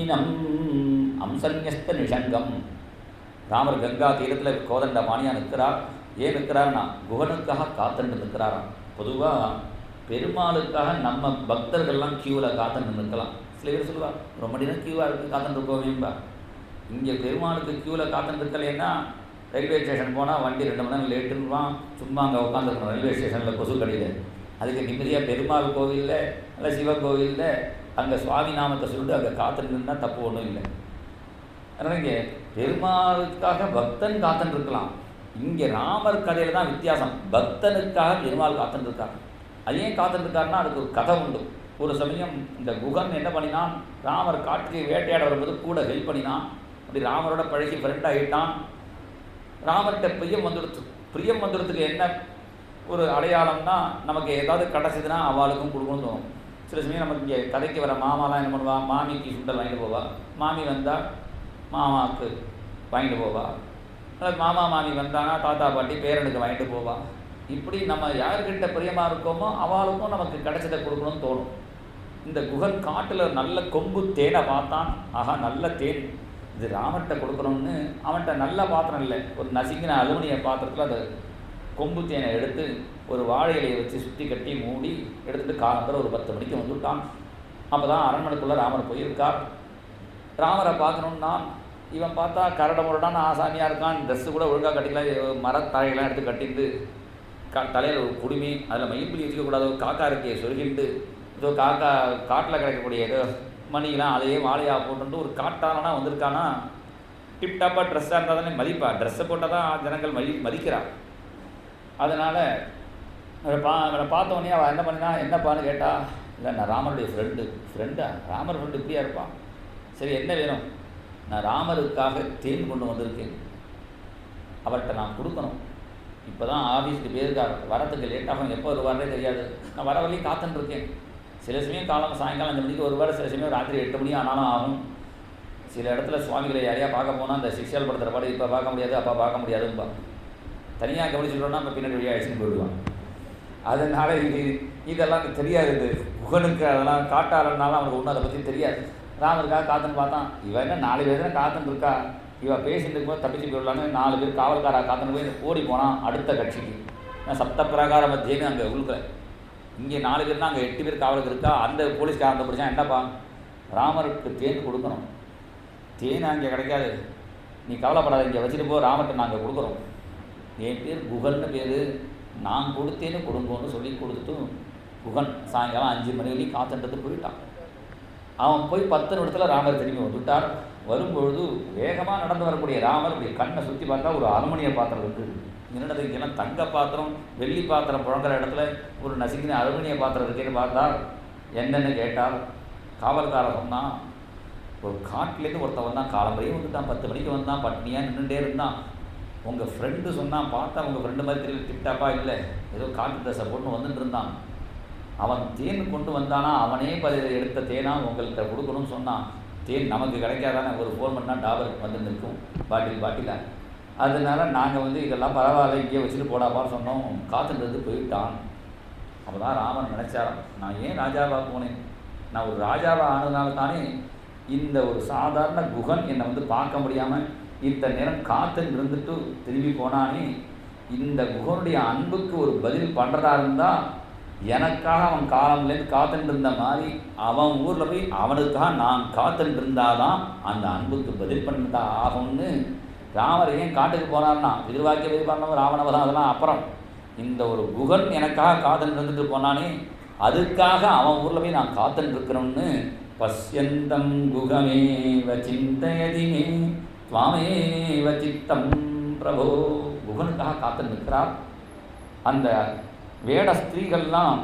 சுவாமினம் அம்சன்யஸ்த நிஷங்கம். ராமர் கங்கா தீரத்தில் கோதண்ட பாணியாக நிற்கிறார். ஏன் நிற்கிறாருன்னா குகனுக்காக காத்துட்டு நிற்கிறாராம். பொதுவாக பெருமாளுக்காக நம்ம பக்தர்கள்லாம் க்யூவில் காத்துட்டு நிற்கலாம். சில பேர் சொல்லுவாள் ரொம்ப நேரம் க்யூவாக இருக்குது காத்துட்டு இருக்கோமேம்பா. இங்கே பெருமாளுக்கு க்யூவில் காத்துட்டு இருக்கலைன்னா ரயில்வே ஸ்டேஷன் போனால் வண்டி 2 மணி நேரம் லேட்டுன்னுவான். சும்மா அங்கே உட்காந்துருக்கணும் ரயில்வே ஸ்டேஷனில் கொசு கடையில். அதுக்கு நிம்மதியாக பெருமாள் கோவிலில் இல்லை சிவன் கோவிலில் அங்கே சுவாமி நாமத்தை சொல்லிட்டு அங்கே காத்துருந்துன்னா தப்பு ஒன்றும் இல்லை. அதனால் இங்கே பெருமாளுக்காக பக்தன் காத்துன்னு இருக்கலாம். இங்கே ராமர் கதையில் தான் வித்தியாசம். பக்தனுக்காக பெருமாள் காத்துன்னு இருக்கார். அது ஏன் காத்துன்னு இருக்காருன்னா அதுக்கு ஒரு கதை உண்டு. ஒரு சமயம் இந்த குகன் என்ன பண்ணினான், ராமர் காட்டுக்கு வேட்டையாட வரும்போது கூட ஹெல்ப் பண்ணினான். அப்படி ராமரோட பழகி ஃப்ரெண்ட் ஆகிட்டான். ராமர்கிட்ட பிரியம் வந்துடுறதுக்கு என்ன ஒரு அடையாளம்னா நமக்கு ஏதாவது கிடச்சிதுன்னா அவளுக்கும் கொடுக்கணும்னு தோணும். சில சமயம் நமக்கு இங்கே கதைக்கு வர மாமாலாம் என்ன பண்ணுவா, மாமிக்கு சுண்டல் வாங்கிட்டு போவா. மாமி வந்தால் மாமாவுக்கு வாங்கிட்டு போவா. அதாவது மாமா மாமி வந்தாங்கன்னா தாத்தா பாட்டி பேரனுக்கு வாங்கிட்டு போவா. இப்படி நம்ம யாருக்கிட்ட பிரியமாக இருக்கோமோ அவளுக்கும் நமக்கு கிடைச்சதை கொடுக்கணும்னு தோணும். இந்த குகன் காட்டில் நல்ல கொம்பு தேனை பார்த்தான். ஆஹா நல்ல தேன், இது ராமர்கிட்ட கொடுக்கணும்னு அவன்கிட்ட நல்ல பாத்திரம் இல்லை, ஒரு நசுங்கின அலுமினிய பாத்திரத்தில் அந்த கொம்பு தேனை எடுத்து ஒரு வாழை இலையை வச்சு சுற்றி கட்டி மூடி எடுத்துகிட்டு காலம்பரம் ஒரு 10 மணிக்கு வந்துவிட்டான். அப்போ தான் அரண்மனைக்குள்ளே ராமர் போயிருக்கார். ராமரை பார்க்கணுன்னா இவன் பார்த்தா கரட முரடான ஆசாமியாக இருக்கான். ட்ரெஸ்ஸு கூட ஒழுங்காக கட்டிக்கலாம், மரத்தாழையெல்லாம் எடுத்து கட்டிட்டு தலையில் ஒரு குடுமி, அதில் மயில்பிடி வச்சுக்கக்கூடாது, ஒரு காக்கா இருக்கையை சொருகிட்டு ஏதோ காக்கா காட்டில் கிடைக்கக்கூடிய ஏதோ மணிலாம் அதையே வாழையாக போட்டுட்டு ஒரு காட்டானா வந்திருக்கானா. டிப்டாப்பாக ட்ரெஸ்ஸாக இருந்தால் தானே மதிப்பா. ட்ரெஸ்ஸை போட்டால் தான் ஜனங்கள் மதிக்கிறான். அதனால் அவனை பார்த்தோன்னே அவள் என்ன பண்ணினா, என்னப்பான்னு கேட்டா, இல்லை நான் ராமருடைய ஃப்ரெண்டா ராமர் ஃப்ரெண்டு இப்படியா இருப்பான். சரி என்ன வேணும், நான் ராமருக்காக தேன் கொண்டு வந்திருக்கேன், அவர்கிட்ட நான் கொடுக்கணும். இப்போ தான் ஆஃபீஸுக்கு போயிருக்கார், வரத்துக்கு லேட்டாகும், எப்போ வருவாரே தெரியாது. நான் வர வரையும் காத்துட்டுருக்கேன். சில சமயம் காலம் சாயங்காலம் 5 மணிக்கு வருவார், சில சமயம் ராத்திரி 8 மணி ஆனாலும் ஆகும். சில இடத்துல சுவாமிகளை யாரையா பார்க்க போனால் அந்த சிக்ஷால் படுத்துகிற பாடு இப்போ பார்க்க முடியாது, அப்போ பார்க்க முடியாதும்பா. தனியாக கவனிச்சுட்டோன்னா இப்போ பின்னாடி வழியாக அடிச்சுன்னு போயிடுவான். அதனால் இதெல்லாம் தெரியாது. இது குகனுக்கு அதெல்லாம் காட்டாளனாலும் அவனுக்கு ஒன்றும் அதை பற்றி தெரியாது. ராமருக்காக காத்துன்னு பார்த்தான். இவன் என்ன 4 பேர் தான் காத்துன்னு இருக்கா, இவன் பேசிட்டு இருக்கும்போது தப்பிச்சு போயிடலான்னு 4 பேர் காவல்காரா காத்துன்னு போய் ஓடி போனான் அடுத்த கட்சிக்கு. நான் சப்த பிரகார மத்தியன்னு அங்கே உழுக்கிறேன். இங்கே 4 பேர் தான், அங்கே 8 பேர் காவலுக்கு இருக்கா. அந்த போலீஸ்காரந்த பிடிச்சா என்னப்பா, ராமருக்கு தேன் கொடுக்கணும், தேன் அங்கே கிடைக்காது, நீ கவலைப்படாத, இங்கே வச்சுட்டு போ, ராமர்கிட்ட நாங்கள் கொடுக்குறோம். என் பேர் குகன்னு பேர், நான் கொடுத்தேன்னு கொடுங்கன்னு சொல்லி கொடுத்துட்டு குகன் சாயங்காலம் 5 மணி வரைக்கும் காத்துன்றது போயிட்டான். அவன் போய் 10 நிமிடத்தில் ராமர் திரும்பி வந்துவிட்டார். வரும்பொழுது வேகமாக நடந்து வரக்கூடிய ராமர் அப்படி கண்ணை சுற்றி பார்த்தா ஒரு அலுமினிய பாத்திரம் இருக்குது. என்னது இங்கெல்லாம் தங்க பாத்திரம் வெள்ளி பாத்திரம் புழங்குற இடத்துல ஒரு நசுக்கின அலுமினிய பாத்திரம் இருக்குன்னு பார்த்தார். என்னென்னு கேட்டார். காவல்காரர் சொன்னான், ஒரு காட்டிலேருந்து ஒருத்தன் வந்தான், காலம்பரையும் வந்துட்டான், 10 மணிக்கு வந்தான், பட்னியாக நின்றுட்டே இருந்தான். உங்கள் ஃப்ரெண்டு சொன்னான், பார்த்தா உங்கள் ஃப்ரெண்டு மாதிரி தெரியல, டிப்டாப்பாக இல்லை, ஏதோ காட்டு ட்ரெஸ்ஸை போட்டு வந்துட்டு இருந்தான். அவன் தேன் கொண்டு வந்தானா, அவனே எடுத்த தேனா உங்கள்கிட்ட கொடுக்கணும்னு சொன்னான். தேன் நமக்கு கிடைக்காதானே, ஒரு ஃபோன் பண்ணால் டாபர் வந்து நிற்கும் பாட்டிலாக. அதனால நாங்கள் இதெல்லாம் பரவாயில்ல, இங்கேயே வச்சுட்டு போடாப்பான்னு சொன்னோம். காத்துன்றது போயிட்டான். அப்போ தான் ராமன் நினச்சாரான், நான் ஏன் ராஜாவாக போனேன், நான் ஒரு ராஜாவாக ஆனதுனால தானே இந்த ஒரு சாதாரண குகன் என்னை பார்க்க முடியாமல் இத்தனை நேரம் காத்துன்னு இருந்துட்டு திரும்பி போனானே. இந்த குகனுடைய அன்புக்கு ஒரு பதில் பண்ணுறதா இருந்தால் எனக்காக அவன் காலம்லேருந்து காத்துட்டு இருந்த மாதிரி அவன் ஊரில் போய் அவனுக்காக நான் காத்துட்டு இருந்தாதான் அந்த அன்புக்கு பதில் பண்ணதா ஆகும்னு ராமர் ஏன் காட்டுக்கு போனார்னா, எதிர்பார்க்க எதிர்பார்த்தவன் ராவணவதான் அதெல்லாம் அப்புறம். இந்த ஒரு குகன் எனக்காக காத்துட்டு இருந்துட்டு போனானே, அதுக்காக அவன் ஊரில் போய் நான் காத்துட்டு இருக்கிறோம்னு பஷ்யந்தம் குகமேவ சிந்தயதிமே துவாமேவ சித்தம் பிரபோ. குகனுக்காக காத்துட்டு இருக்கிறார். அந்த வேட ஸ்திரீகள்லாம்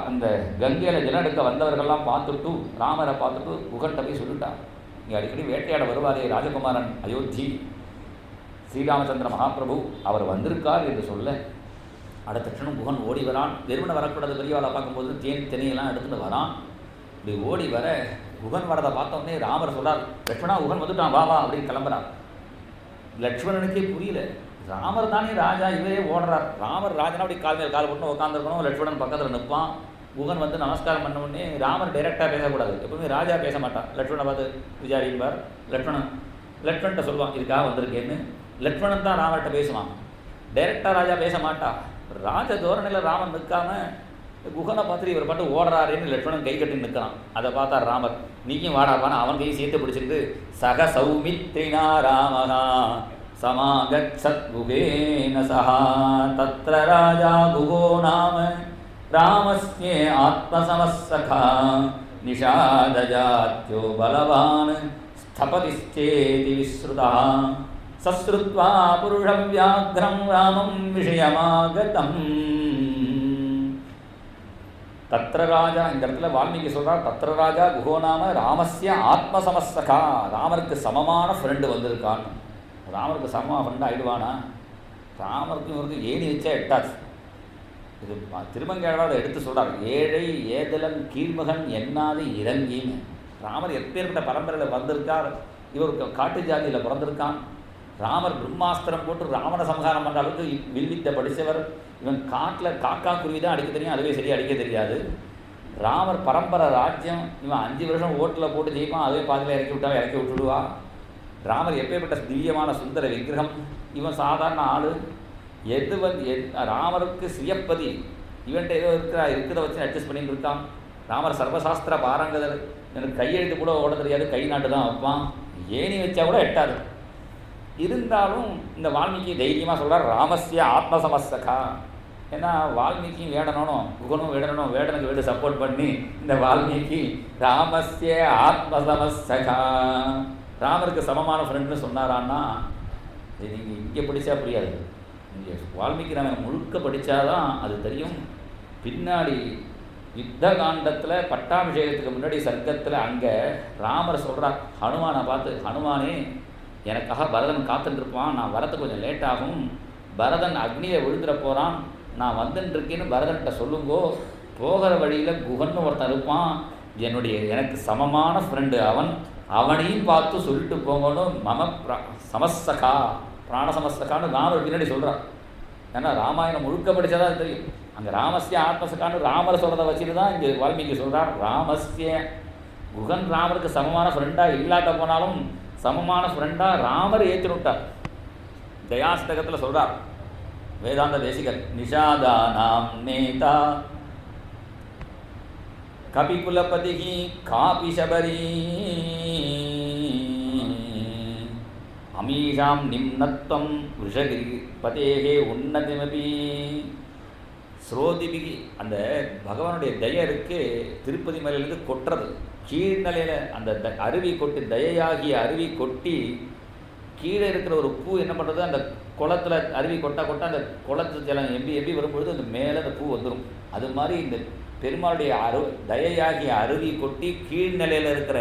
அந்த கங்கையில் ஜலம் எடுக்க வந்தவர்கள்லாம் பார்த்துட்டு ராமரை பார்த்துட்டு குகன்கிட்ட போய் சொல்லிட்டார், இங்கே அடிக்கடி வேட்டையாட வருவாரே ராஜகுமாரன் அயோத்தி ஸ்ரீராமச்சந்திர மகாபிரபு, அவர் வந்திருக்கார் என்று சொல்ல அடுத்த க்ஷணம் குகன் ஓடி வரான். வெறுமனை வரக்கூடாது, பெரியவாளை பார்க்கும்போது தேனையெல்லாம் எடுத்துகிட்டு வரான். இப்படி ஓடி வர குகன் வரதை பார்த்தோன்னே ராமர் சொல்கிறார், லட்சுமணா குகன் வந்துட்டான், வா வா அப்படின்னு கிளம்புறார். லட்சுமணனுக்கே புரியல, ராமர் தானே ராஜா, இவரே ஓடுறார். ராமர் ராஜனா அப்படி கால் மேல் கால் போட்டு உட்காந்துருக்கணும், லட்சுமணன் பக்கத்தில் நிற்பான். குகன் வந்து நமஸ்காரம் பண்ண உடனே ராமர் டைரெக்டாக பேசக்கூடாது. எப்பவுமே ராஜா பேச மாட்டான். லட்சுமணை பார்த்து விசாரிப்பார். லட்சுமண்கிட்ட சொல்லுவான் இதுக்காக வந்திருக்கேன்னு. லட்சுமணன் தான் ராமர்கிட்ட பேசுவான். டைரெக்டாக ராஜா பேச மாட்டான். ராஜ தோரணையில் ராமன் நிற்காம குகனை பார்த்துட்டு இவர் பாட்டு ஓடுறாருன்னு லட்சுமணன் கை கட்டி நிற்கிறான். அதை பார்த்தா ராமர் நீயும் வாடாப்பான்னு அவன் கையை சேர்த்து பிடிச்சிட்டு சக சௌமித்ரினா ராமஹா சமாகச்சத் குகேன சஹா தத்ர ராஜா குகோ நாம ராமஸ்யே ஆத்மசமஸ்ஸகா நிஷாதஜாத்யோ பலவான் ஸ்தபதிச்சேதி விஸ்ருதா சஸ்ருத்வா புருஷம் வியாக்ரம் ராமம் விஷயமாகதம். தத்ர ராஜா, இந்த இடத்துல வால்மீகி சொல்கிறார் தத்ர ராஜா குகோ நாம ராமஸ்ய ஆத்மசமஸ்ஸகா, ராமருக்கு சமமான ஃப்ரெண்டு வந்திருக்கான். ராமருக்கு சமமான ஃப்ரெண்டு ஆயிடுவானா? ராமருக்கு இவருக்கு ஏணி வச்சா எட்டாச்சு. இது திருமங்கையாளர் எடுத்து சொல்கிறார். ஏழை ஏதலன் கீழ்மகன் என்னாது இறங்கின்னு. ராமர் எப்பேற்பட்ட பரம்பரையில் வந்திருக்கார். இவருக்கு காட்டு ஜாதியில் பிறந்திருக்கான். ராமர் பிரம்மாஸ்திரம் போட்டு ராவண சம்ஹாரம் பண்ணுற அளவுக்கு வில்வித்தை படித்தவர். இவன் காட்டில் காக்கா குருவி தான் அடிக்க தெரியும், அதுவே சரியாக அடிக்க தெரியாது. ராமர் பரம்பரை ராஜ்யம். இவன் 5 வருஷம் ஓட்டில் போட்டு ஜெயிப்பான், அதுவே பாதியில் இறக்கி விட்டுடுவா. ராமர் எப்பேற்பட்ட திவ்யமான சுந்தர விக்கிரகம். இவன் சாதாரண ஆள். எது வந்து ராமருக்கு சுயப்பதி. இவன்ட்ட ஏதோ இருக்கிறத வச்சு அட்ஜஸ்ட் பண்ணிட்டு இருக்கான். ராமர் சர்வசாஸ்திர பாரங்கதர். எனக்கு கையெழுத்து கூட ஓட தெரியாது, கை நாட்டு தான் வைப்பான். ஏணி வச்சா கூட எட்டாது. இருந்தாலும் இந்த வால்மீகி தைரியமாக சொல்கிறார் ராமஸ்ய ஆத்மசமஸ்ஸகா. ஏன்னா வால்மீகியும் வேடனும் குகனும் வேடனுக்கு வேடு சப்போர்ட் பண்ணி இந்த வால்மீகி ராமஸ்ய ஆத்மசமஸ்ஸகா ராமருக்கு சமமான ஃப்ரெண்டுன்னு சொன்னாரான்னா இது நீங்கள் இங்கே படித்தா புரியாது. இங்கே வால்மீகி ராமன் முழுக்க படித்தாதான் அது தெரியும். பின்னாடி யுத்த காண்டத்தில் பட்டாபிஷேகத்துக்கு முன்னாடி சர்க்கத்தில் அங்கே ராமர் சொல்கிறார் ஹனுமானை பார்த்து, ஹனுமானே எனக்காக பரதன் காத்துட்டுருப்பான், நான் வரத்துக்கு கொஞ்சம் லேட் ஆகும், பரதன் அக்னியை விழுந்துட போகிறான், நான் வந்துட்டுருக்கேன்னு பரதன்கிட்ட சொல்லுங்கோ. போகிற வழியில் குகன்னு ஒருத்தன் இருப்பான், எனக்கு சமமான ஃப்ரெண்டு அவனையும் பார்த்து சொல்லிட்டு போங்கன்னு மம சமஸ்ஸகா பிராணசமஸ்ஸகான்னு ராமர் பின்னாடி சொல்கிறான். ஏன்னா ராமாயணம் முழுக்க படித்ததான் தெரியும். அங்கே ராமஸ்ய ஆத்மசகான்னு ராமர் சொல்கிறத வச்சுட்டு தான் இங்கே வால்மீகி சொல்கிறார் ராமஸ்ய. குகன் ராமருக்கு சமமான ஃப்ரெண்டாக இல்லாட்ட போனாலும் சமமான ஃப்ரெண்டாக ராமர் ஏற்றுனுட்டார். தயாஸ்தகத்தில் சொல்கிறார் வேதாந்த தேசிகர் நிஷாதானாம் நேதா கபிகுலபதிஹி காபி சபரி அமீஷாம் நிம்னத்வம் விஷகிரி பதேகே உன்னதிமபி ஸ்ரோதிபிகி. அந்த பகவானுடைய தயருக்கு திருப்பதி மலையிலேருந்து கொட்டுறது கீழ்நிலையில் அந்த அருவி கொட்டி தயையாகிய அருவி கொட்டி கீழே இருக்கிற ஒரு பூ என்ன பண்ணுறது, அந்த குளத்தில் அருவி கொட்டா அந்த குளத்து ஜலம் எம்பி வரும்பொழுது அந்த மேலே அந்த பூ வந்துடும். அது மாதிரி இந்த பெருமாளுடைய தயையாகிய அருவி கொட்டி கீழ்நிலையில் இருக்கிற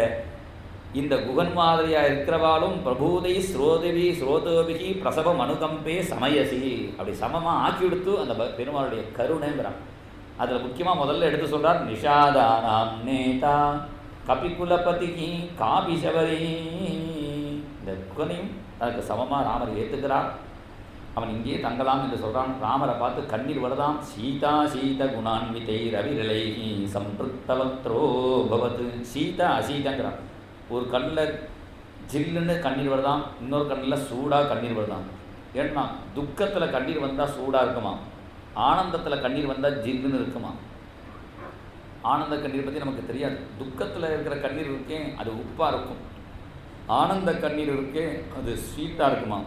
இந்த குகன் மாதிரியாக இருக்கிறவாலும் பிரபூதை ஸ்ரோதோபிகி பிரசவம் அனுகம்பே சமயசி அப்படி சமமாக ஆக்கி எடுத்து அந்த பெருமாளுடைய கருணைங்கிறான். அதில் முக்கியமாக முதல்ல எடுத்து சொல்கிறார் நிஷாதானாம் நேதா கபிகுலபதிஹி காபி சபரி. இந்த குகனையும் அதற்கு சமமாக ராமர் ஏற்றுக்கிறார். அவன் இங்கே தங்கலாம் என்று சொல்கிறான். ராமரை பார்த்து கண்ணீர் வருதாம். சீத குணான்விதை ரவிரலைஹி சம்பிருத்தவத்ரோ பவத். சீதா அசீதங்கிறான். ஒரு கண்ணில் ஜில்லுன்னு கண்ணீர் வருதாம், இன்னொரு கண்ணில் சூடாக கண்ணீர் வருதாம். ஏன்னா துக்கத்தில் கண்ணீர் வந்தால் சூடாக இருக்குமா, ஆனந்தத்தில் கண்ணீர் வந்தால் ஜில்லுன்னு இருக்குமா. ஆனந்த கண்ணீர் பற்றி நமக்கு தெரியாது. துக்கத்தில் இருக்கிற கண்ணீர் இருக்கே அது உப்பாக இருக்கும், ஆனந்த கண்ணீர் இருக்கே அது ஸ்வீட்டாக இருக்குமா.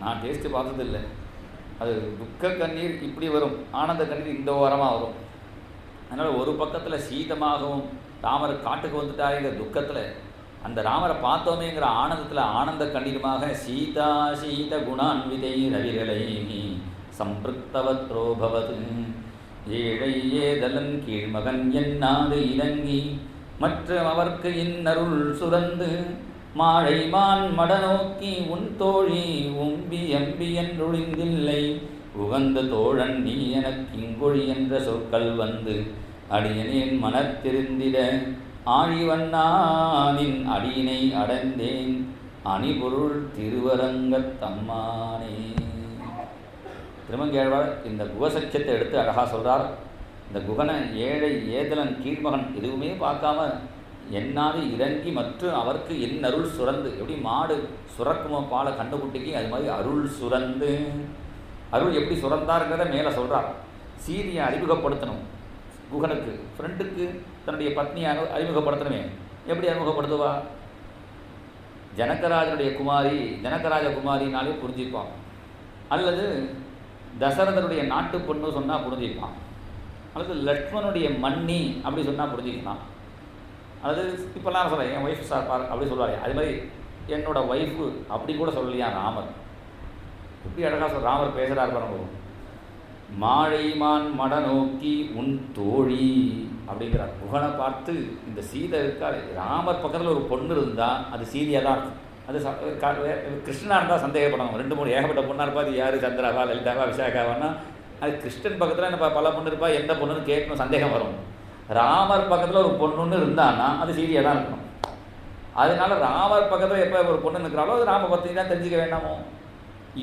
நான் டேஸ்ட்டு பார்த்ததில்லை. அது துக்க கண்ணீர் இப்படி வரும், ஆனந்த கண்ணீர் இந்த ஓரமாக வரும். அதனால் ஒரு பக்கத்தில் சீதமாகவும் ராமர் காட்டுக்கு வந்துட்டாருங்கிற துக்கத்தில், அந்த ராமரை பார்த்தோமேங்கிற ஆனந்தத்தில் ஆனந்த கண்ணீருமாக சீத குணான்விதை ரவிகளை சம்பிருத்தவத்ரோ பவது. ஏழை ஏதலன் கீழ்மகன் என்னாது இறங்கி மற்றும் அவர்க்கு இன்னருள் சுரந்து மாழைமான் மடநோக்கி உன் தோழி உம்பி எம்பி என்றொழிந்தில்லை உகந்த தோழன் நீ எனக்கு இங்கொழி என்ற சொற்கள் வந்து அடியனேன் மனத்திருந்திட ஆழிவண்ணானின் அடியினை அடைந்தேன் அணிபொருள் திருவரங்கத்தம்மானே. திருமங்கேழ்வார் இந்த குகசக்கியத்தை எடுத்து அழகாக சொல்கிறார். இந்த குகனை ஏழை ஏதலன் கீழ்மகன் எதுவுமே பார்க்காம என்னாது இறங்கி மற்றும் அவருக்கு என் அருள் சுரந்து, எப்படி மாடு சுரக்குமோ பாலை கண்டுகுட்டிக்கு, அது மாதிரி அருள் சுரந்து, அருள் எப்படி சுரந்தாருங்கிறத மேலே சொல்கிறார். சீதையை அறிமுகப்படுத்தணும் குகனுக்கு, ஃப்ரெண்டுக்கு தன்னுடைய பத்னியை அறிமுகப்படுத்தணுமே. எப்படி அறிமுகப்படுத்துவா? ஜனகராஜனுடைய குமாரி, ஜனகராஜ குமாரினாலே புரிஞ்சிப்பான், அல்லது தசரதனுடைய நாட்டு பொண்ணு சொன்னால் புரிஞ்சிப்பான், அல்லது லக்ஷ்மனுடைய மன்னி அப்படி சொன்னால் புரிஞ்சிக்கலாம், அல்லது இப்போல்லாம் சொல்கிறேன் என் ஒய்ஃப் சார் அப்படி சொல்லுவார், அது மாதிரி என்னோடய ஒய்ஃபு அப்படி கூட சொல்லலையா ராமர். இப்படி அழகாக ராமர் பேசுகிறார் பாருங்க. மாழைமான் மட நோக்கி உன் தோழி அப்படிங்கிறார். குகனை பார்த்து இந்த சீதை இருக்காள், ராமர் பக்கத்தில் ஒரு பொண்ணு இருந்தால் அது சீதையாக தான் இருக்கும். அது கிருஷ்ணனாக இருந்தால் சந்தேகப்படணும். 2 3 ஏகப்பட்ட பொண்ணாக இருப்பா, அது யார் சந்திராவா லலிதாவா விசாகாவான்னா அது கிருஷ்ணன் பக்கத்தில் என்ன பல பொண்ணு இருப்பா, எந்த பொண்ணுன்னு கேட்கணும், சந்தேகம் வரும். ராமர் பக்கத்தில் ஒரு பொண்ணுன்னு இருந்தான்னா அது சீதையாக தான் இருக்கணும். அதனால ராமர் பக்கத்தில் எப்போ ஒரு பொண்ணு இருக்கிறாலோ அது ராம பற்றி தான் தெரிஞ்சுக்க வேண்டாமோ.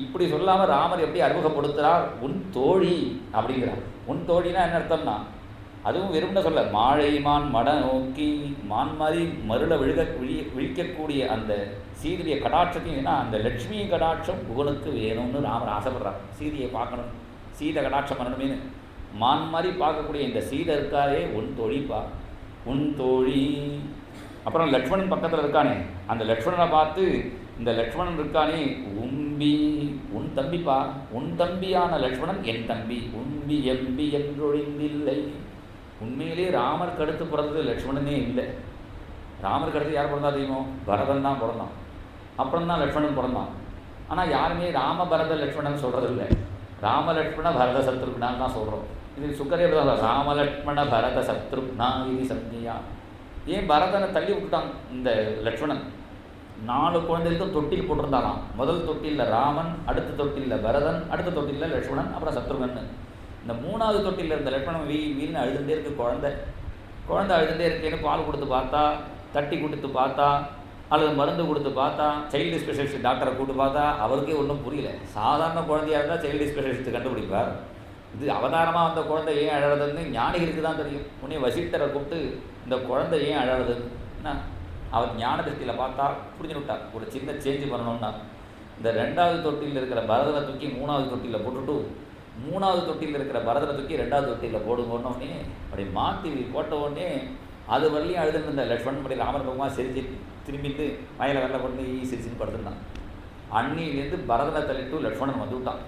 இப்படி சொல்லாமல் ராமர் எப்படி அறிமுகப்படுத்துகிறார்? உன் தோழி அப்படிங்கிறார். உன் தோழினா என்ன அர்த்தம்னா, அதுவும் வெறும்னு சொல்ல, மாழைமான் மட நோக்கி, மான் மாதிரி மருளை விழிக்கக்கூடிய அந்த சீதைய கடாட்சத்தையும், ஏன்னா அந்த லட்சுமி கடாட்சம் குகனுக்கு வேணும்னு ராமர் ஆசைப்படுறார். சீதையை பார்க்கணும், சீதை கடாட்சம் பண்ணணுமேனு மான் மாதிரி பார்க்கக்கூடிய இந்த சீதை இருக்காரே உன் தோழிப்பா, உன் தோழி. அப்புறம் லக்ஷ்மணன் பக்கத்தில் இருக்கானே, அந்த லக்ஷ்மணனை பார்த்து இந்த லக்ஷ்மணன் இருக்கானே உம்பி, உன் தம்பிப்பா, உன் தம்பியான லக்ஷ்மணன் என் தம்பி, உம்பி எம்பி என்றொழிந்தில்லை. உண்மையிலே ராமருக்கு அடுத்து பிறந்தது லக்ஷ்மணனே இல்லை. ராமருக்கு அடுத்து யார் பிறந்தா தெரியுமோ? பரதன் தான் பிறந்தான், அப்புறம் தான் லக்ஷ்மணன் பிறந்தான். ஆனால் யாருமே ராம பரத லக்ஷ்மணன் சொல்கிறதில்லை, ராமலக்ஷ்மண பரத சத்ருக்னான்னு தான் சொல்கிறோம். இது சுக்கரேவர் தான் ராமலக்ஷ்மண பரத சத்ருக்னா இது சந்தியா. ஏன் பரதனை தள்ளி விட்டுட்டான் இந்த லக்ஷ்மணன்? 4 குழந்தைகளுக்கும் தொட்டில் போட்டிருந்தாராம். முதல் தொட்டிலில் ராமன், அடுத்த தொட்டிலில் பரதன், அடுத்த தொட்டிலில் லக்ஷ்மணன், அப்புறம் சத்ருகன். இந்த 3வது தொட்டிலில் இருந்த லக்ஷ்மணன் வீல்னு அழுதுகிட்டே இருக்குது. குழந்தை அழுதுகிட்டே இருக்கேன்னு பால் கொடுத்து பார்த்தா, தட்டி கொடுத்து பார்த்தா, அல்லது மருந்து கொடுத்து பார்த்தா, சைல்டு ஸ்பெஷலிஸ்ட் டாக்டரை கூப்பிட்டு பார்த்தா அவருக்கே ஒன்றும் புரியல. சாதாரண குழந்தையாக இருந்தால் சைல்டு ஸ்பெஷலிஸ்ட் கண்டுபிடிப்பார். இது அவதாரமாக வந்த குழந்தை ஏன் அழகுதுன்னு ஞானிகளுக்கு தான் தெரியும். உடனே வசிட்டரை கூப்பிட்டு இந்த குழந்தை ஏன் அழகுதுன்னா அவர் ஞான திருஷ்டியில் பார்த்தா புரிஞ்சு விட்டார். ஒரு சின்ன சேஞ்சு பண்ணணும்னா இந்த 2வது தொட்டியில் இருக்கிற பரதனை தூக்கி 3வது தொட்டியில் போட்டுட்டு, 3வது தொட்டியில் இருக்கிற பரதனை தூக்கி 2வது தொட்டியில் போடுங்கன்னொடனே அப்படி மாற்றி போட்ட உடனே அது வரலையும் அழுதுன்னு இருந்த லக்ஷ்மணன் படி ராமர் பகவான் சிரிச்சு திரும்பிட்டு வயலை வெள்ளை பண்ணி சிரிச்சுன்னு படுத்துட்டான். அன்னியிலேருந்து பரதனை தள்ளிட்டு லக்ஷ்மணன் வந்து விட்டான்.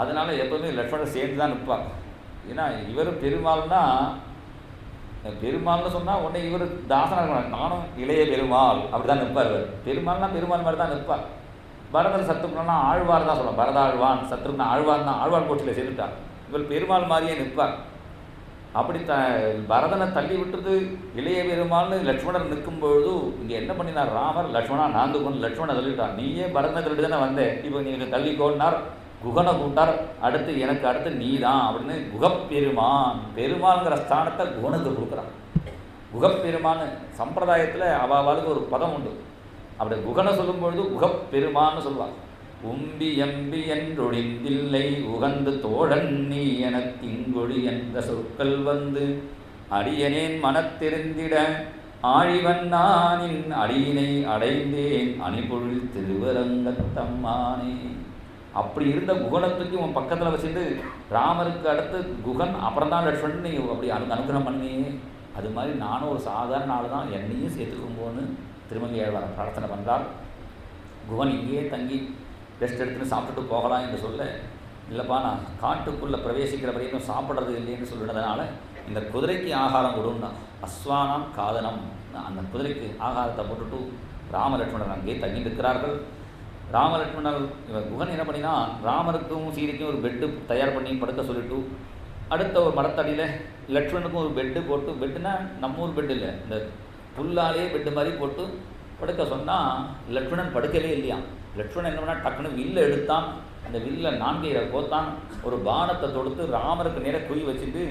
அதனால் எப்போவுமே லக்ஷ்மணன் சேர்ந்து தான் நிற்பார். ஏன்னா இவர் பெருமாள்னு சொன்னால் உடனே இவர் தாசனாக இருக்கணும், நானும் இளைய பெருமாள் அப்படி தான் நிற்பார். இவர் பெருமாள்னா பெருமாள் மாதிரி தான் நிற்பார். பரதன் சத்ருக்னா ஆழ்வார் தான் சொல்லலாம், பரதாழ்வான் சத்ருக்னா ஆழ்வான் தான், ஆழ்வான் கோட்சியில் சேர்ந்துட்டார். இவர் பெருமாள் மாதிரியே நிற்பார். அப்படி பரதனை தள்ளி விட்டுறது இளைய பெருமாள்னு லக்ஷ்மணன் நிற்கும் பொழுது இங்கே என்ன பண்ணினார் ராமர்? லக்ஷ்மணா நான் கொண்டு லக்ஷ்மணனை தள்ளிவிட்டான். நீயே பரதனை தள்ளிட்டு தானே வந்தேன், இப்போ நீங்கள் தள்ளிக்கோன்னார். குகனை கூட்டார். எனக்கு அடுத்து நீ தான் அப்படின்னு குகப்பெருமான், பெருமாள்ங்கிற ஸ்தானத்தை குகனுக்கு கொடுக்குறான். குகப்பெருமான்னு சம்பிரதாயத்தில் அவாவாளுக்கு ஒரு பதம் உண்டு. அப்படி குகனை சொல்லும் பொழுது குகப்பெருமான்னு சொல்லுவாள். உம்பி எம்பி என்றொழிந்தில்லை உகந்து தோழன் நீ எனக்கு இங்கொழி என்ற சொற்கள் வந்து அடியனேன் மனத்திருந்திட ஆழிவண்ணானின் அடியினை அடைந்தேன் அணிபொழில் திருவரங்கத்தம்மானே. அப்படி இருந்த குகனத்துக்கு உன் பக்கத்தில் வச்சுட்டு ராமருக்கு அடுத்து குகன், அப்புறம் தான் லட்சுமணன் நீ அப்படி அனுகிரகம் பண்ணி, அது மாதிரி நானும் ஒரு சாதாரண ஆள் தான், என்னையும் சேர்த்துக்கும்போன்னு திருமங்கை ஆழ்வார் பிரார்த்தனை பண்ணுறார். குகன் இங்கேயே தங்கி ரெஸ்ட் எடுத்துன்னு சாப்பிட்டுட்டு போகலாம் என்று சொல்ல, இல்லைப்பா நான் காட்டுக்குள்ளே பிரவேசிக்கிற வரைக்கும் சாப்பிட்றது இல்லைன்னு சொல்லினதுனால இந்த குதிரைக்கு ஆகாரம் கொடுன்னா அஸ்வானாம் காதனம், அந்த குதிரைக்கு ஆகாரத்தை போட்டுட்டு ராமலட்சுமணன் அங்கே தங்கி இருக்கிறார்கள். ராமலட்சுமணர் இவர் குகன் என்ன பண்ணினா, ராமருக்கும் சீதைக்கும் ஒரு பெட்டு தயார் பண்ணி படுக்க சொல்லிட்டு, அடுத்த ஒரு மரத்தடியில் லட்சுமணனுக்கும் ஒரு பெட்டு போட்டு, பெட்டுனா நம்ம ஊர் பெட்டு இல்லை, இந்த புல்லாலே பெட்டு மாதிரி போட்டு படுக்க சொன்னால் லட்சுமணன் படுக்கவே இல்லையா. லட்சுமணன் என்ன பண்ணால் டக்குன்னு வில்லை எடுத்தான், அந்த வில்லை 4 கோத்தான், ஒரு பானத்தை தொடுத்து ராமருக்கு நேராக குறி வச்சுட்டு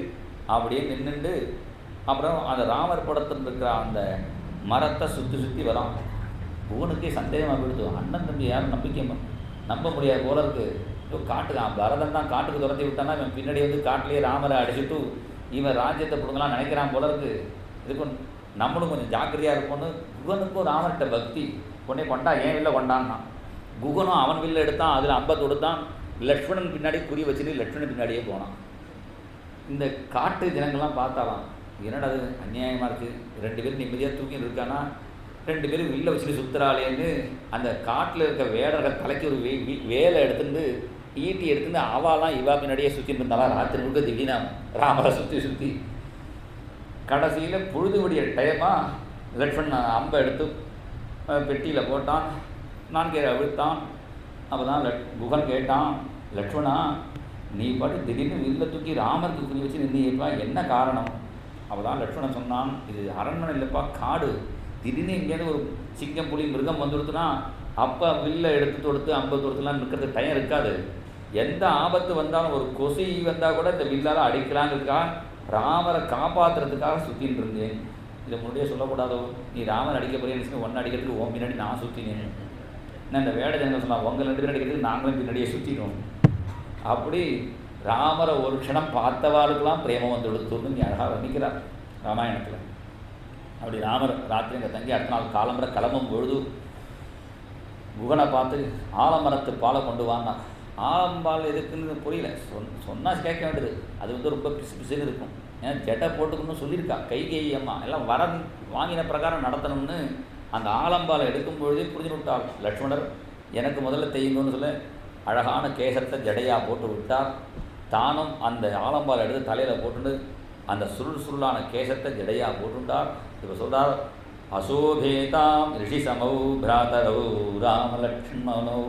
அப்படியே நின்றுண்டு, அப்புறம் அந்த ராமர் படத்தில் இருக்கிற அந்த மரத்தை சுற்றி வரான். குகனுக்கே சந்தேகமாக போயிடுது, அண்ணன் தம்பி யாரும் நம்ப முடியாது போல இருக்குது. காட்டுக்கு பரதன் தான் காட்டுக்கு துரத்தி விட்டானா, இவன் பின்னாடி வந்து காட்டிலேயே ராமரை அடிச்சுட்டு இவன் ராஜ்யத்தை கொடுங்கலாம் நினைக்கிறான் போல இருக்கு. இதுக்கும் நம்மளும் கொஞ்சம் ஜாக்கிரதையாக இருப்போன்னு குகனுக்கும் ராமர்கிட்ட பக்தி. கொண்டே கொண்டா, ஏன் வில்ல கொண்டான்னா. குகனும் அவன் வில்ல எடுத்தான், அதில் அம்பை தொடுத்தான். லக்ஷ்மணன் பின்னாடி குறி வச்சுட்டு லக்ஷ்மணன் பின்னாடியே போனான். இந்த காட்டு ஜனங்கள்லாம் பார்த்தாலாம், என்னடா அது அநியாயமாக இருக்குது, 2 பேரும் நிம்மதியாக தூங்கிட்டு இருக்கானா, 2 பேரும் வில்ல வச்சுட்டு சுற்றுறாளேன்னு அந்த காட்டில் இருக்க வேடர்கள் தலைக்கு ஒரு வேலை எடுத்துட்டு ஈட்டி எடுத்துட்டு அவாலாம் இவா பின்னாடியே சுற்றிட்டு இருந்தாலும் ராத்திரி முழுக்க திடீர்னு ராமரை சுற்றி கடைசியில் பொழுதுபடிய டைமாக லக்ஷ்மணன் அம்பை எடுத்து பெட்டியில் போட்டான். நான் அவிழ்த்தான். அப்போ தான் குகன் கேட்டான், லக்ஷ்மணா நீ பாட்டு திடீர்னு வில்ல தூக்கி ராமருக்கு குறி வச்சு நின்றுப்பா, என்ன காரணம்? அப்போ தான் லக்ஷ்மணன் சொன்னான், இது அரண்மனை இல்லைப்பா, காடு. திடீர்னு எங்கேயாவது ஒரு சிங்கம் புலி மிருகம் வந்துடுத்துனா அப்போ வில்ல எடுத்து தொடுத்து 50 தொடுத்துலாம் நிற்கிறது டைம் இருக்காது. எந்த ஆபத்து வந்தாலும் ஒரு கொசு வந்தால் கூட இந்த வில்லால் அடிக்கலாங்கிறதுக்காக ராமரை காப்பாற்றுறதுக்காக சுற்றின்னு இருந்தேன். இதை முன்னாடியே சொல்லக்கூடாதோ, நீ ராமர் அடிக்க போறேன்னு ஒன்று அடிக்கிறதுக்கு உன் பின்னாடி நான் சுற்றினேன். நான் இந்த வேட ஜனங்கள் சொல்லலாம், உங்கள் 2 பேர் அடிக்கிறதுக்கு நாங்களும் பின்னாடியே சுற்றினோம். அப்படி ராமரை ஒரு க்ஷணம் பார்த்தவாளுக்கெல்லாம் பிரேமம் வந்து எடுத்துன்னு நீ அழகாக வர்ணிக்கிறார் ராமாயணத்தில். அப்படி ராமர் ராத்திரி இங்கே தங்கி அடுத்த நாள் காலம்பரை கிளம்பும் பொழுது குகனை பார்த்து ஆலமரத்து பாலை கொண்டு வாங்க. ஆலம்பால் எதுக்குன்னு புரியல, சொன்னால் கேட்க வேண்டியது. அது வந்து ரொம்ப பிசு பிசுன்னு இருக்கும். ஏன்னா ஜட்டை போட்டுக்கணும்னு சொல்லியிருக்கா கைகேயி அம்மா. எல்லாம் வரம் வாங்கின பிரகாரம் நடத்தணும்னு அந்த ஆலம்பாலை எடுக்கும் பொழுதே புரிஞ்சு விட்டார் லக்ஷ்மணர். எனக்கு முதல்ல தெய்யணும்னு சொல்ல அழகான கேசத்தை ஜடையாக போட்டு விட்டார். தானும் அந்த ஆலம்பால் எடுத்து தலையில் போட்டுண்டு அந்த சுருளான கேசத்தை ஜடையாக போட்டுட்டார். இப்போ சொல்கிறார், அசோபேதாம் ரிஷி சமௌ பிராதரௌ ராமலக்ஷ்மணௌ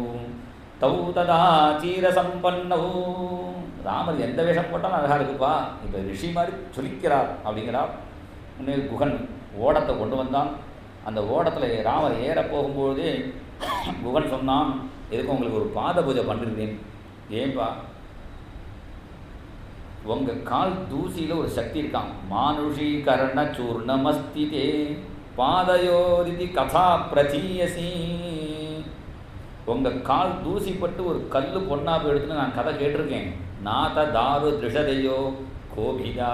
தௌ ததா சீர சம்பன்னௌ. ராமர் எந்த வேஷம் போட்டாலும் அழகாக இருக்குப்பா, இப்போ ரிஷி மாதிரி சொல்லிக்கிறார் அப்படிங்கிறார். முன்னே குகன் ஓடத்தை கொண்டு வந்தான். அந்த ஓடத்தில் ராமர் ஏற போகும்போதே குகன் சொன்னான், எதுக்கு உங்களுக்கு ஒரு பாத பூஜை பண்ணிருந்தேன். ஏன்பா, உங்கள் கால் தூசியில் ஒரு சக்தி இருக்கான். மானுஷீகரண சூர்ணமஸ்திதே பாதயோரிதி கதா பிரதீயசி. உங்கள் கால் தூசிப்பட்டு ஒரு கல் பொண்ணா போய் எடுத்துன்னு நான் கதை கேட்டிருக்கேன். நாத தாரு திருஷதையோ கோபிதா.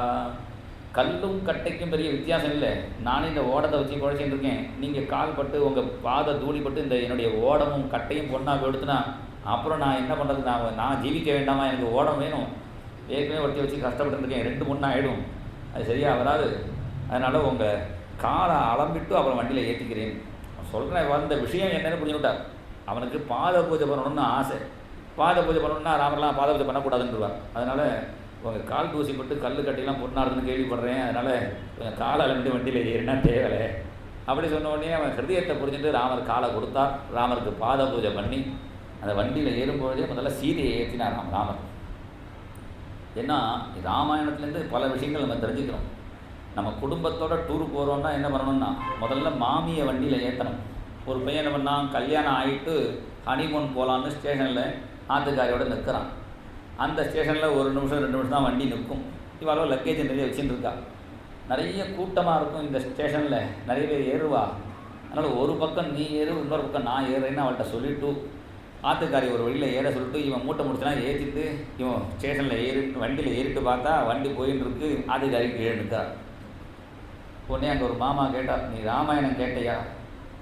கல்லும் கட்டைக்கும் பெரிய வித்தியாசம் இல்லை. நானே இந்த ஓடத்தை வச்சு குழைச்சிட்டு இருக்கேன். நீங்கள் கால் பட்டு உங்கள் பாதை தூளிப்பட்டு இந்த என்னுடைய ஓடமும் கட்டையும் பொண்ணா போய் எடுத்துனா அப்புறம் நான் என்ன பண்ணுறது? நான் ஜீவிக்க வேண்டாமா? எனக்கு ஓடம் வேணும். ஏற்கனவே ஒருத்தி வச்சு கஷ்டப்பட்டுருக்கேன், 2 பொண்ணு ஆகிடும், அது சரியாக வராது. அதனால் உங்கள் காரை அலம்பிட்டு அப்புறம் வண்டியில் ஏற்றிக்கிறேன் சொல்கிறேன். வந்த விஷயம் என்னென்னு புரிஞ்சுக்கிட்டார். அவனுக்கு பாத பூஜை பண்ணணும்னு ஆசை. பாத பூஜை பண்ணணும்னா ராமர்லாம் பாத பூஜை பண்ணக்கூடாதுன்றார். அதனால் உங்கள் கால் தூசி போட்டு கல் கட்டிலாம் பொண்ணாடுதுன்னு கேள்விப்படுறேன், அதனால் கொஞ்சம் காலை அலம்பிட்டு வண்டியில் ஏறினா தேவலை அப்படி சொன்ன உடனே அவன் ஹிருதயத்தை புரிஞ்சுட்டு ராமர் காலை கொடுத்தார். ராமருக்கு பாத பூஜை பண்ணி அந்த வண்டியில் ஏறும்பொழுதே முதல்ல சீதையை ஏற்றினார் ராமர். ஏன்னா ராமாயணத்துலேருந்து பல விஷயங்கள் நம்ம தெரிஞ்சுக்கிறோம். நம்ம குடும்பத்தோட டூர் போகிறோன்னா என்ன பண்ணணும்னா முதல்ல மாமியை வண்டியில் ஏற்றணும். ஒரு பையன் என்ன பண்ணான், கல்யாணம் ஆகிட்டு ஹனிமூன் போகலான்னு ஸ்டேஷனில் ஆத்துக்காரியோடு நிற்கிறான். அந்த ஸ்டேஷனில் 1 நிமிஷம் 2 நிமிஷம் தான் வண்டி நிற்கும். இவ்வளோ லக்கேஜ் நிறைய வச்சுட்டு இருக்கா. நிறைய கூட்டமாக இருக்கும் இந்த ஸ்டேஷனில், நிறைய பேர் ஏறுவா. அதனால் ஒரு பக்கம் நீ ஏறு, இன்னொரு பக்கம் நான் ஏறுறேன்னு அவள்கிட்ட சொல்லிவிட்டு ஆத்துக்காரி ஒரு வழியில் ஏற சொல்லிட்டு இவன் மூட்டை முடிச்சுனா ஏற்றிட்டு இவன் ஸ்டேஷனில் வண்டியில் ஏறிட்டு பார்த்தா வண்டி போயின்னு இருக்கு. ஆத்துக்காரி கீழே நிற்கார். உடனே அங்கே ஒரு மாமா கேட்டார், நீ ராமாயணம் கேட்டையா?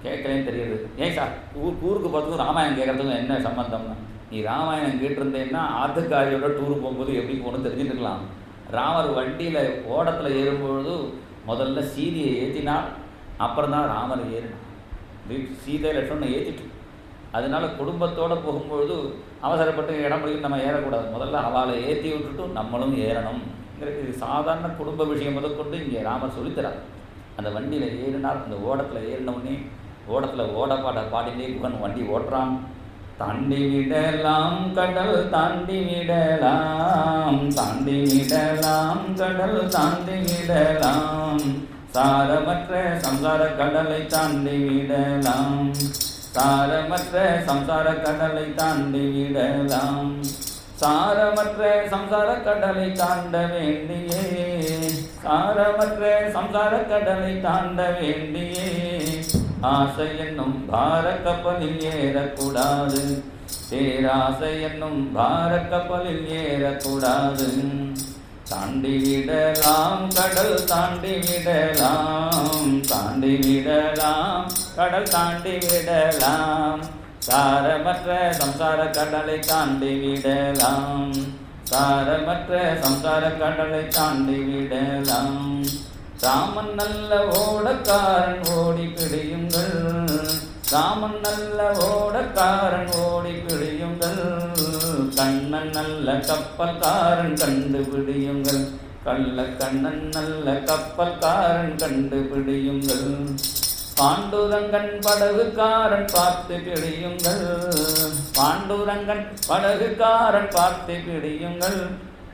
கேட்கலேன்னு தெரியுது. ஏன் சார் ஊருக்கு பார்த்துக்கும் ராமாயணம் கேட்குறதுக்கும் என்ன சம்மந்தம்னா, நீ ராமாயணம் கேட்டிருந்தேன்னா ஆத்துக்காரியோட டூர் போகும்போது எப்படி போகணும்னு தெரிஞ்சுட்டுருக்கலாம். ராமர் வண்டியில் ஓடத்தில் ஏறும்பொழுது முதல்ல சீதையை ஏற்றினார், அப்புறம் தான் ராமர் ஏறினார். சீதை லட்சணம் ஏற்றிட்டு அதனால் குடும்பத்தோடு போகும்பொழுது அவசரப்பட்டு இடம் பிடிக்கும் நம்ம ஏறக்கூடாது. முதல்ல அவளை ஏற்றி விட்டுட்டு நம்மளும் ஏறணும். இது சாதாரண குடும்ப விஷயம் முதற்கொண்டு இங்கே ராமர் சொல்லித்தரார். அந்த வண்டியில் ஏறினார். அந்த ஓடத்தில் ஏறினவுடனே ஓடத்தில் ஓடப்பாட பாடினே குகன் வண்டி ஓட்டுறான். தாண்டி விடலாம் கடல் தாண்டி விடலாம், தாண்டி விடலாம் கடல் தாண்டி விடலாம், சாரமற்ற சம்சார கடலை தாண்டி விடலாம், சாரமற்ற சம்சார கடலை தாண்டி விடலாம், சாரமற்ற சம்சார கடலை தாண்ட வேண்டியே, சாரமற்ற சம்சார கடலை தாண்ட வேண்டியே, ஆசை என்னும் பார கப்பலில் ஏறக்கூடாது, பேராசை என்னும் பார கப்பலில் ஏறக்கூடாது, தாண்டி விடலாம் கடல் தாண்டி விடலாம், தாண்டி விடலாம் கடல் தாண்டி விடலாம், சாரமற்ற சம்சார கடலை தாண்டி விடலாம், சாரமற்ற சம்சார கடலை தாண்டி விடலாம். ராமன் நல்ல ஓடக்காரன் ஓடி பிடியுங்கள், ராமன் நல்ல ஓடக்காரன் ஓடி பிடியுங்கள், கண்ணன் நல்ல கப்பல்காரன் கண்டுபிடியுங்கள், கள்ள கண்ணன் நல்ல கப்பல்காரன் கண்டுபிடியுங்கள், பாண்டுரங்கன் படகுக்காரன் பார்த்து பிடியுங்கள், பாண்டுரங்கன் படகுக்காரன் பார்த்து பிடியுங்கள்,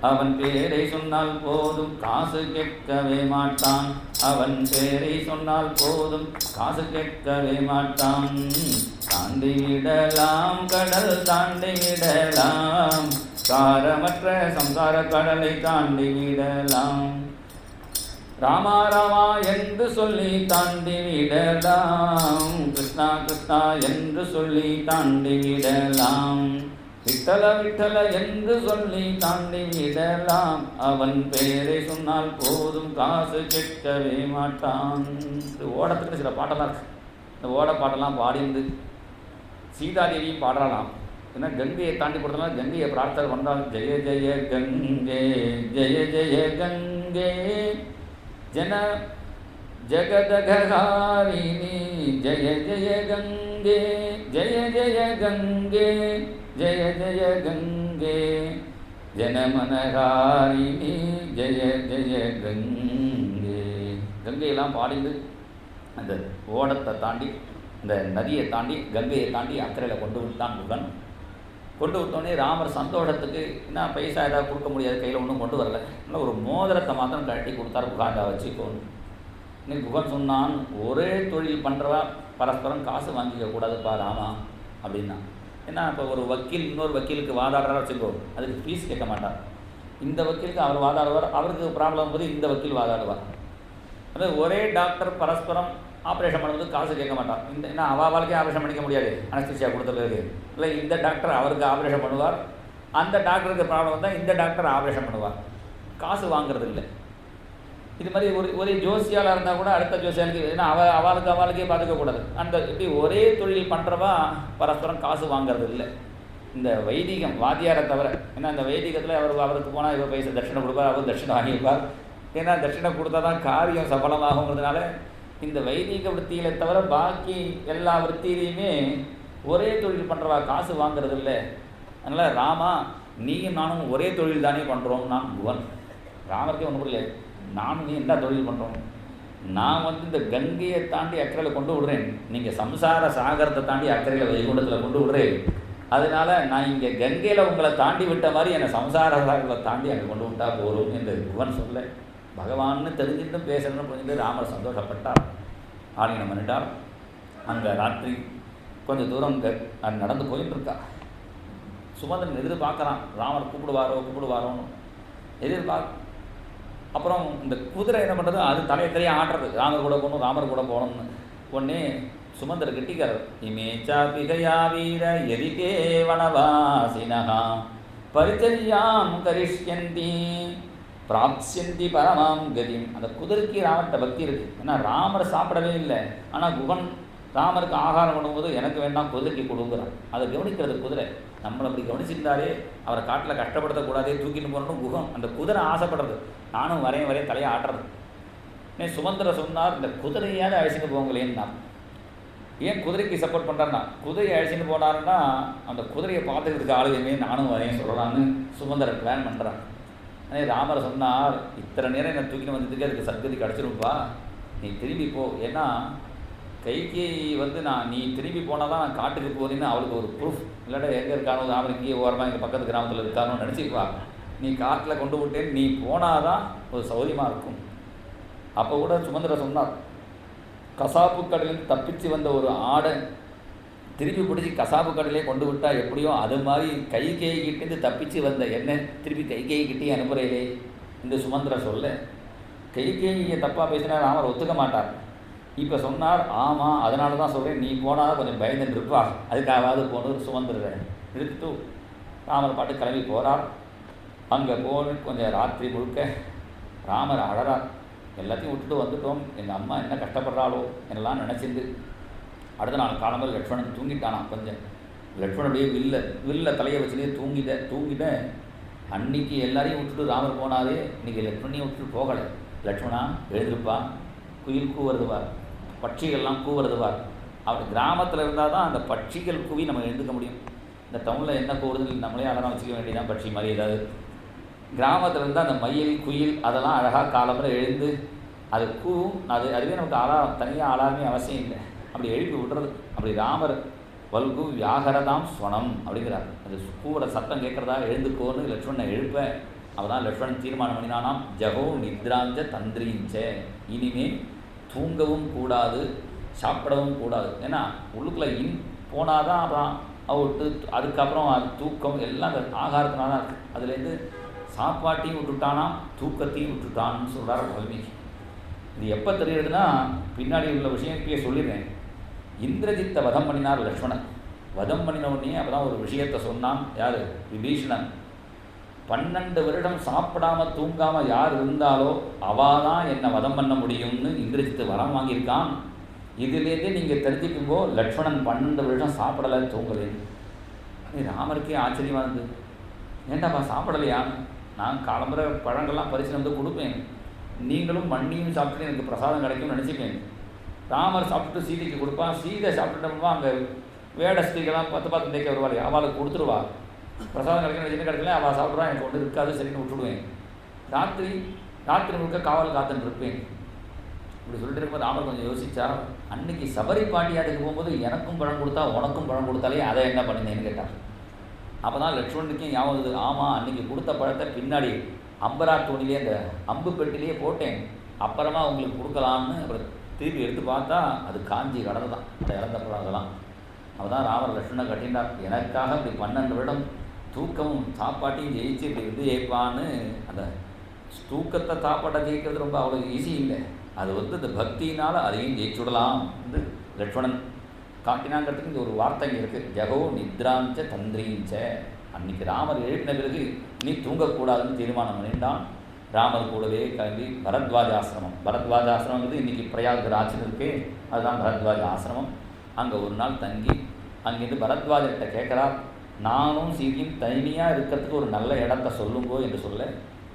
அவன் பேரை சொன்னால் போதும் காசு கேட்கவே மாட்டான், அவன் பேரை சொன்னால் போதும் காசு கேட்கவே மாட்டான். தாண்டி விடலாம் கடல் தாண்டி விடலாம், சாரமற்ற சம்சார கடலை தாண்டி விடலாம், ராமா ராமா என்று சொல்லி தாண்டி விடலாம், கிருஷ்ணா கிருஷ்ணா என்று சொல்லி தாண்டி விடலாம், விட்டல விட்டல என்று சொல்லி தாண்டி விடலாம், அவன் பெயரை சொன்னால் போதும் காசு கேட்கவே மாட்டான். இது ஓடத்துக்கு சில பாட்டெல்லாம் இருக்கு. இந்த ஓட பாட்டெல்லாம் பாடிந்து சீதாதேவியும் பாடலாம். ஏன்னா கங்கையை தாண்டி கொடுத்தனால கங்கையை பிரார்த்தனை பண்ணால் ஜெய ஜெய கங்கே ஜெய ஜெய கங்கே ஜன ஜகதகாரிணி ஜெய ஜெய கங்கே ஜெய ஜெய கங்கே ஜெய ஜெய கங்கே ஜனமனகாரிணி ஜெய ஜெய கங்கே. கங்கையெல்லாம் பாடிந்து அந்த ஓடத்தை தாண்டி இந்த நதியை தாண்டி கங்கையை தாண்டி அக்கறையில் கொண்டு விட்டான் குகன். கொண்டு விட்டோடனே ராமர் சந்தோஷத்துக்கு என்ன பைசா ஏதாவது கொடுக்க முடியாது, கையில் ஒன்றும் கொண்டு வரல, இல்லை ஒரு மோதிரத்தை மாத்திரம் கழட்டி கொடுத்தாரு குகாண்டா வச்சுக்கோன்னு. இன்னைக்கு குகன் சொன்னான், ஒரே தொழில் பண்ணுறவா பரஸ்பரம் காசு வாங்கிக்க கூடாதுப்பா ராமா அப்படின்னா. ஏன்னா இப்போ ஒரு வக்கீல் இன்னொரு வக்கீலுக்கு வாதாடுறா வச்சுக்கோ, அதுக்கு ஃபீஸ் கேட்க மாட்டார். இந்த வக்கீலுக்கு அவர் வாதாடுவார், அவருக்கு ப்ராப்ளம் போது இந்த வக்கீல் வாதாடுவார். அதாவது ஒரே டாக்டர் பரஸ்பரம் ஆப்ரேஷன் பண்ணும்போது காசு கேட்க மாட்டான். இந்த ஏன்னா அவளுக்கே ஆப்ரேஷன் பண்ணிக்க முடியாது அனஸ்தீசியா கொடுத்த பிறகு, இல்லை இந்த டாக்டர் அவருக்கு ஆப்ரேஷன் பண்ணுவார், அந்த டாக்டருக்கு ப்ராப்ளம் வந்தால் இந்த டாக்டர் ஆப்ரேஷன் பண்ணுவார், காசு வாங்குறது இல்லை. இது மாதிரி ஒரே ஜோசியாலாக இருந்தால் கூட அடுத்த ஜோசியாலுக்கு, ஏன்னா அவளுக்கே பார்த்துக்கக்கூடாது. அந்த இப்படி ஒரே தொழில் பண்ணுறவா பரஸ்பரம் காசு வாங்கிறது இல்லை. இந்த வைதிகம் வாத்தியாரை தவிர, ஏன்னா இந்த வைதிகத்தில் அவருக்கு போனால் இவர் பைசா தட்சிணை கொடுப்பார், அவர் தட்சிணை வாங்கியிருப்பார். ஏன்னா தட்சிணை கொடுத்தா தான் காரியம் சஃலமாகுங்கிறதுனால இந்த வைதிக விற்த்திகளை தவிர பாக்கி எல்லா விற்த்தியிலையுமே ஒரே தொழில் பண்ணுறவா காசு வாங்கிறது இல்லை. அதனால் ராமா நீயும் நானும் ஒரே தொழில் தானே பண்ணுறோம். நான் குகன் ராமருக்கே ஒன்றும் புரியல, நானும் நீ என்ன தொழில் பண்ணுறோம், நான் இந்த கங்கையை தாண்டி அக்கறையில் கொண்டு விடுறேன், நீங்கள் சம்சார சாகரத்தை தாண்டி அக்கறையில் வைகுண்டத்தில் கொண்டு விடுறேன், அதனால் நான் இங்கே கங்கையில் உங்களை தாண்டி விட்ட மாதிரி என்னை சம்சார சாகரத்தை தாண்டி அங்கே கொண்டு விட்டா போகிறோம் என்று குகன் சொல்ல, பகவான்னு தெரிஞ்சுட்டும் பேசணும்னு புரிஞ்சுட்டு ராமர் சந்தோஷப்பட்டார், ஆலிங்கனம் பண்ணிட்டார். அங்கே ராத்திரி கொஞ்சம் தூரம் நடந்து போயிட்டு இருக்கா. சுமந்திரன் எதிர்பார்க்குறான், ராமர் கூப்பிடுவாரோன்னு எதிர்பார்க்க. அப்புறம் இந்த குதிரை என்ன பண்ணுறது, அது தலையை ஆடுறது, ராமர் கூட போகணும்னு. உடனே சுமந்திர கெட்டிக்காரர், இமேச்சா பிகையா வீர எதிகே வனவாசினஹா பரிச்சரியாம் கரிஷ்யந்தி பிராப்சியந்தி பரமாம் கதிம். அந்த குதிரைக்கு ராமர்கிட்ட பக்தி இருக்குது. ஏன்னா ராமர் சாப்பிடவே இல்லை, ஆனால் குகன் ராமருக்கு ஆகாரம் கொடுக்கும்போது எனக்கு வேண்டாம் குதிரைக்கு கொடுக்குறான். அதை கவனிக்கிறது குதிரை. நம்மளை அப்படி கவனிச்சிருந்தாலே அவரை காட்டில் கஷ்டப்படுத்தக்கூடாதே, தூக்கிட்டு போகணும் குகன். அந்த குதிரை ஆசைப்படுறது, நானும் வரையும் தலையை ஆட்டுறது. சுமந்திர சொன்னார், இந்த குதிரையாவது அழைச்சிட்டு போங்களேன்னா. ஏன் குதிரைக்கு சப்போர்ட் பண்ணுறாருன்னா, குதிரையை அழைச்சிட்டு போனாருன்னா அந்த குதிரையை பார்த்துக்கிறதுக்கு ஆளுமே நானும் வரையும் சொல்லலான்னு சுமந்திர பிளான் பண்ணுறான். ராமர் சொன்னார், இத்தனை நேரம் என்னை தூக்கிட்டு வந்ததுக்கு அதுக்கு சத்கதி கிடச்சிருப்பா, நீ திரும்பி போ. ஏன்னா கைக்கு நீ திரும்பி போனால் தான் நான் காட்டுக்கு போகிறேன்னு அவளுக்கு ஒரு ப்ரூஃப், இல்லாட்டா எங்கே இருக்கானோ ராமர் இங்கேயே ஓரமாக எங்கள் பக்கத்து கிராமத்தில் இருக்கானோ நினச்சிப்பா. நீ காட்டில் கொண்டு விட்டேன்னு நீ போனால் தான் ஒரு சௌரியமாக இருக்கும். அப்போ கூட சுமந்திர சொன்னார், கசாப்பு கடையிலேருந்து தப்பிச்சு வந்த ஒரு ஆடை திருப்பி பிடிச்சி கசாப்பு கடையிலே கொண்டு விட்டால் எப்படியோ அது மாதிரி கைகேயிக்கிட்டேருந்து தப்பிச்சு வந்த என்ன திருப்பி கைகேயிக்கிட்டே அனுப்புகிறீங்களே இந்த சுமந்திர சொல்ல. கைகேயியை தப்பாக பேசினா ராமர் ஒத்துக்க மாட்டார். இப்போ சொன்னார், ஆமாம் அதனால தான் சொல்கிறேன், நீ போனால் கொஞ்சம் பயந்துட்டு இருப்பா, அதுக்காகவாது போனது சுமந்திர எடுத்துட்டு ராமர் பாட்டு கிளம்பி போகிறார். அங்கே போன கொஞ்சம் ராத்திரி முழுக்க ராமர் அழறார். எல்லாத்தையும் விட்டுட்டு வந்துட்டோம், எங்கள் அம்மா என்ன கஷ்டப்படுறாளோ என்னெல்லாம் நினச்சிருந்து. அடுத்த நாள் காலம்பரம் லட்சுமணன் தூங்கிட்டானான். கொஞ்சம் லட்சுமணனுடைய வில்ல தலையை வச்சுட்டே தூங்கிட்டேன். அன்னைக்கு எல்லாரையும் விட்டுட்டு ராமர் போனாலே இன்றைக்கி லட்சுமணியை விட்டுட்டு போகலை. லட்சுமணா எழுந்திருப்பா, குயில் கூவுறதுவார், பட்சிகள்லாம் கூவுறதுவார். அப்படி கிராமத்தில் இருந்தால் தான் அந்த பட்சிகள் கூவி நம்ம எழுந்துக்க முடியும். இந்த டவுனில் என்ன கூவுறது நம்மளே அழகாக வச்சுக்க வேண்டியதான், பட்சி மாதிரி ஏதாவது. கிராமத்தில் இருந்தால் அந்த மயில் குயில் அதெல்லாம் அழகாக காலம்பரை எழுந்து அது கூவும். அதுவே நமக்கு தனியாக அலாரமே அவசியம் இல்லை, அப்படி எழுப்பி விடுறது. அப்படி ராமர் வல்கு வியாகரதாம் ஸ்வனம் அப்படிங்கிறார். அது கூவுற சத்தம் கேட்குறதா எழுந்துக்கோன்னு லட்சுமணனை எழுப்ப. அவதான் லட்சுமணன் தீர்மானம் பண்ணினானாம், ஜகோ நித்ராஞ்ச தந்திரீஞ்ச, இனிமேல் தூங்கவும் கூடாது சாப்பிடவும் கூடாது. ஏன்னா உள்ளுக்குள்ளே போனால் தான் அப்புறம் அவுட்டு, அதுக்கப்புறம் அது தூக்கம் எல்லாம் அந்த ஆகாரத்தினால இருக்குது. அதுலேருந்து சாப்பாட்டையும் விட்டுட்டானாம், தூக்கத்தையும் விட்டுட்டான்னு சொல்கிறார் வால்மீகி. இது எப்போ தெரியுதுன்னா பின்னாடி உள்ள விஷயம் இப்பயே சொல்லிடுறேன். இந்திரஜித்தை வதம் பண்ணினார் லக்ஷ்மணன். வதம் பண்ணின உடனே அப்போ தான் ஒரு விஷயத்தை சொன்னான். யார்? விபீஷணன். 12 வருடம் சாப்பிடாம தூங்காமல் யார் இருந்தாலோ அவள் தான் என்னை வதம் பண்ண முடியும்னு இந்திரஜித்து வரம் வாங்கியிருக்கான். இதுலேருந்தே நீங்கள் தெரிஞ்சுக்கும்போ லக்ஷ்மணன் 12 வருடம் சாப்பிடலை தூங்கலேன்னு. ராமருக்கே ஆச்சரியமாக இருந்தது. ஏண்டாப்பா சாப்பிடலையான்னு. நான் காலம்பரை பழங்கள்லாம் பரிசு வந்து கொடுப்பேன், நீங்களும் மண்ணியும் சாப்பிட்டு எனக்கு பிரசாதம் கிடைக்கும்னு நினச்சிப்பேன். ராமர் சாப்பிட்டு சீதைக்கு கொடுப்பான். சீதை சாப்பிட்டுட்டோம்னா அங்கே வேட ஸ்திரீகள்லாம் 10 தேய்க்க வருவாள், அவளுக்கு கொடுத்துருவா. பிரசாதம் கிடைக்கணும் என்ன கிடைக்கல அவள் சாப்பிட்றா, எனக்கு ஒன்று இருக்காது சரின்னு விட்டுடுவேன். ராத்திரி முழுக்க காவல் காத்துன்னு இருப்பேன். இப்படி சொல்லிட்டு இருக்கும்போது ராமர் கொஞ்சம் யோசிச்சா, அன்னைக்கு சபரி பாட்டியாட்டுக்கு போகும்போது எனக்கும் பழம் கொடுத்தா உனக்கும் பழம் கொடுத்தாலே அதை என்ன பண்ணினேன்னு கேட்டார். அப்போ தான் லட்சுமணனுக்கும் ஞாபகம், ஆமாம் அன்றைக்கி கொடுத்த பழத்தை பின்னாடி அம்பரா தோணிலே அந்த அம்பு பெட்டிலேயே போட்டேன், அப்புறமா உங்களுக்கு கொடுக்கலாம்னு. அப்புறம் திருப்பி எடுத்து பார்த்தா அது காஞ்சி கடலை தான், அந்த இறந்த பழம் அதெல்லாம். அவள் தான் ராமர் லட்சுமணனை கட்டினார். எனக்காக இப்படி 12 வருடம் தூக்கமும் சாப்பாட்டையும் ஜெயிச்சு இப்படி ஜெயிப்பான்னு. அந்த தூக்கத்தை சாப்பாட்டை ஜெயிக்கிறது ரொம்ப அவ்வளோ ஈஸி இல்லை. அது இந்த பக்தியினால் அதையும் ஜெயிச்சுடலாம் வந்து லட்சுமணன் காட்டினாங்கிறதுக்கு இந்த ஒரு வார்த்தை இங்கே இருக்குது. ஜகோ நித்ராஞ்ச தந்திரீஞ்ச. அன்றைக்கி ராமர் எழுப்பின பிறகு நீ தூங்கக்கூடாதுன்னு தீர்மானம் பண்ணிட்டான். ராமர் கூடவே கிளம்பி பரத்வாஜ ஆசிரமங்கிறது இன்றைக்கி பிரயாகராஜ்னு இருக்குது, அதுதான் பரத்வாஜ ஆசிரமம். அங்கே ஒரு நாள் தங்கி அங்கேருந்து பரத்வாஜர்கிட்ட கேட்குறார், நானும் சீதையும் தனியாக இருக்கிறதுக்கு ஒரு நல்ல இடத்த சொல்லுங்கோ என்று சொல்ல.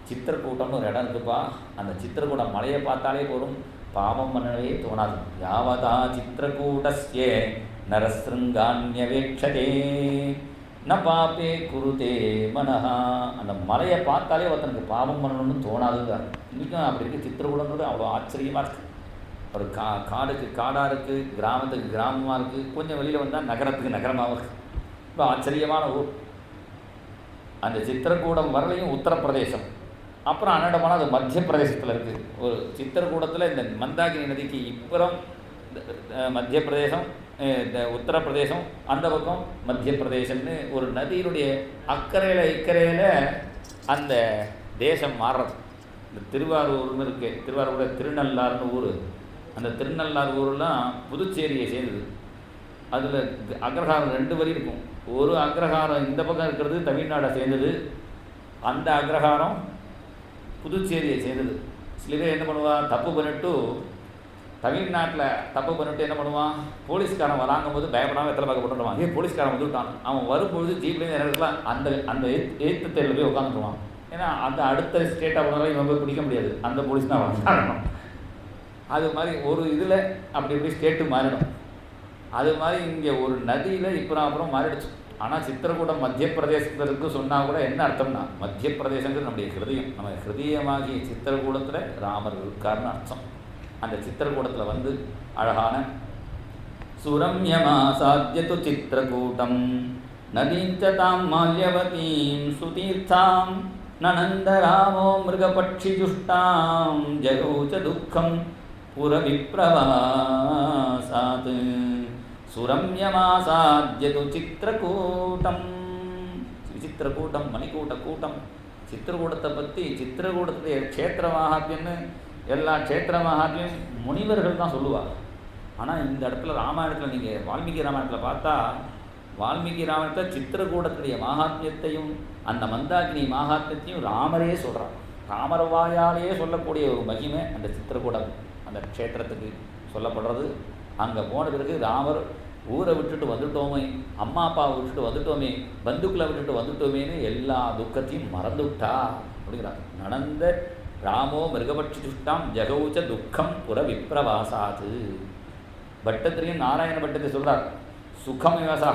சித்திரக்கூட்டம்னு ஒரு இடம் இருக்குப்பா, அந்த சித்திரக்கூட்டம் மலையை பார்த்தாலே போதும், பாவம் பண்ணவே தோணாது. யாவதா சித்திரக்கூடஸ்ய நரசிருங்கான்யவேட்சதே ந பாப்பே குருதே மனஹா. அந்த மலையை பார்த்தாலே ஒருத்தனுக்கு பாவம் பண்ணணும்னு தோணாதுங்க. இன்றைக்கும் அப்படி இருக்குது. சித்திரக்கூடம்ன்றது அவ்வளோ ஆச்சரியமாக இருக்குது. ஒரு காடுக்கு காடாக இருக்குது, கிராமத்துக்கு கிராமமாக இருக்குது, கொஞ்சம் வெளியில் வந்தால் நகரத்துக்கு நகரமாக இருக்குது. இப்போ ஆச்சரியமான ஊர். அந்த சித்திரக்கூடம் வரலையும் உத்தரப்பிரதேசம், அப்புறம் அன்னடமான அது மத்திய பிரதேசத்தில் இருக்குது. ஒரு சித்திரக்கூடத்தில் இந்த மந்தாகினி நதிக்கு இப்புறம் மத்திய பிரதேசம், இந்த உத்தரப்பிரதேசம், அந்த பக்கம் மத்திய பிரதேசம்னு ஒரு நதியினுடைய அக்கறையில் இக்கரையில் அந்த தேசம் மாறுறது. இந்த திருவாரூர்னு இருக்குது, திருவாரூர் திருநள்ளார்னு ஊர். அந்த திருநள்ளார் ஊரெலாம் புதுச்சேரியை சேர்ந்தது. அதில் அக்ரஹாரம் 2 வரி இருக்கும். ஒரு அக்ரஹாரம் இந்த பக்கம் இருக்கிறது தமிழ்நாடை சேர்ந்தது, அந்த அக்ரஹாரம் புதுச்சேரியை சேர்ந்தது. சில பேர் என்ன பண்ணுவான், தப்பு பண்ணிட்டு தமிழ்நாட்டில் தப்பு பண்ணிட்டு என்ன பண்ணுவான், போலீஸ்காரன் வராங்கும் போது பயப்படாமல் எத்தனை பார்க்க போட்டுருவான். போலீஸ்காரன் வந்துவிட்டான், அவன் வரும்பொழுது ஜீப்லேருந்து இறங்கலாம் அந்த எய்த்து தேர்வில் போய் உட்காந்துருவான். ஏன்னா அந்த அடுத்த ஸ்டேட்டாக போனாலும் இவன் போய் பிடிக்க முடியாது, அந்த போலீஸ் தான் வரணும். அது மாதிரி ஒரு இதில் அப்படி ஸ்டேட்டு மாறிடும். அது மாதிரி இங்கே ஒரு நதியில் அப்புறம் மாறிடுச்சு. ஆனால் சித்திரக்கூடம் மத்திய பிரதேசத்திற்கு சொன்னால் கூட என்ன அர்த்தம்னா, மத்திய பிரதேசங்கிறது நம்முடைய ஹிருதயம், நம்ம ஹிருதயமாகிய சித்திரக்கூடத்தில் ராமர் இருக்காருன்னு அர்த்தம். அந்த சித்திரக்கூடத்தில் வந்து அழகான சுரம்யமாசாத்யது சித்திரக்கூட்டம் நதீஞ்சதாம் மால்யவதீம் சுதீர்த்தாம் நனந்தராமோ மிருகபட்சிஜுஷ்டாம் ஜகௌச்ச துக்கம் புரவிப்ரவாசாத் சுரம்யமாசாத்யது சித்திரக்கூட்டம். சித்திரக்கூட்டம் மணிக்கூட்ட கூட்டம். சித்திரக்கூடத்தை பற்றி சித்திரக்கூடத்துடைய க்ஷேத்திர மகாத்மியம்னு எல்லா க்ஷேத்திர மகாத்மியம் முனிவர்கள் தான் சொல்லுவார். ஆனால் இந்த இடத்துல ராமாயணத்தில் நீங்கள் வால்மீகி ராமாயணத்தில் பார்த்தா வால்மீகி ராமாயணத்தில் சித்திரகூடத்துடைய மகாத்மியத்தையும் அந்த மந்தாகினி மகாத்மியத்தையும் ராமரே சொல்கிறார். ராமர் வாயாலேயே சொல்லக்கூடிய ஒரு மகிமை அந்த சித்திரகூடம் அந்த க்ஷேத்திரத்துக்கு சொல்லப்படுறது. அங்கே போன பிறகு ராமர் ஊரை விட்டுட்டு வந்துட்டோமே, அம்மா அப்பாவை விட்டுட்டு வந்துட்டோமே, பந்துக்களை விட்டுட்டு வந்துட்டோமேன்னு எல்லா துக்கத்தையும் மறந்துவிட்டா அப்படிங்கிறார். நடந்த ராமோ மிருகபட்சி துஷ்டாம் ஜகவுச்ச துக்கம் புற விப்ரவாசாது. பட்டத்திரியும் நாராயண பட்டத்தை சொல்கிறார், சுகம் விவசா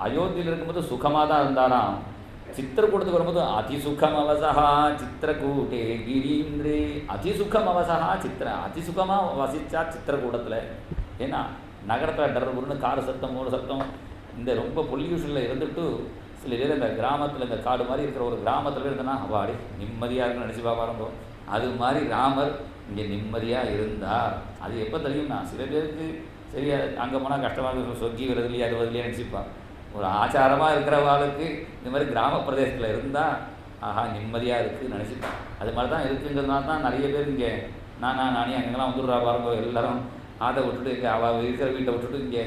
அயோத்தியில் இருக்கும்போது சுகமாக தான் இருந்தாராம், சித்திரக்கூடத்துக்கு வரும்போது அதிசுகம் அவசா சித்திரக்கூட்டே கிரீந்திரே. அதிசுகம் அவசா அதிசுகமாக வசித்தா சித்திரக்கூடத்தில். ஏன்னா நகரத்தில் டர்ன்னு காரு சத்தம் மூணு சத்தம் இந்த ரொம்ப பொல்யூஷனில் இருந்துட்டு சில பேர் இந்த கிராமத்தில் இந்த காடு மாதிரி இருக்கிற ஒரு கிராமத்தில் இருந்தனா அவாடி நிம்மதியாக இருக்குன்னு நினச்சி பார்ப்பாருங்கோ. அது மாதிரி ராமர் இங்கே நிம்மதியாக இருந்தார். அது எப்போ தெரியும்னா சில பேருக்கு சரியா அங்கே போனால் கஷ்டமாக இருக்கும், சொக்கி வருதுலையே அது வருதுலையே நினச்சிப்பான். ஒரு ஆச்சாரமாக இருக்கிறவாளுக்கு இந்த மாதிரி கிராம பிரதேசத்தில் இருந்தால் ஆஹா நிம்மதியாக இருக்குதுன்னு நினச்சிப்பான். அது மாதிரி தான் இருக்குங்கிறதுனால தான் நிறைய பேர் இங்கே நானே அங்கெல்லாம் வந்துடுறா பாருங்க. எல்லோரும் அதை விட்டுட்டு இங்கே அவள் இருக்கிற வீட்டை விட்டுட்டு இங்கே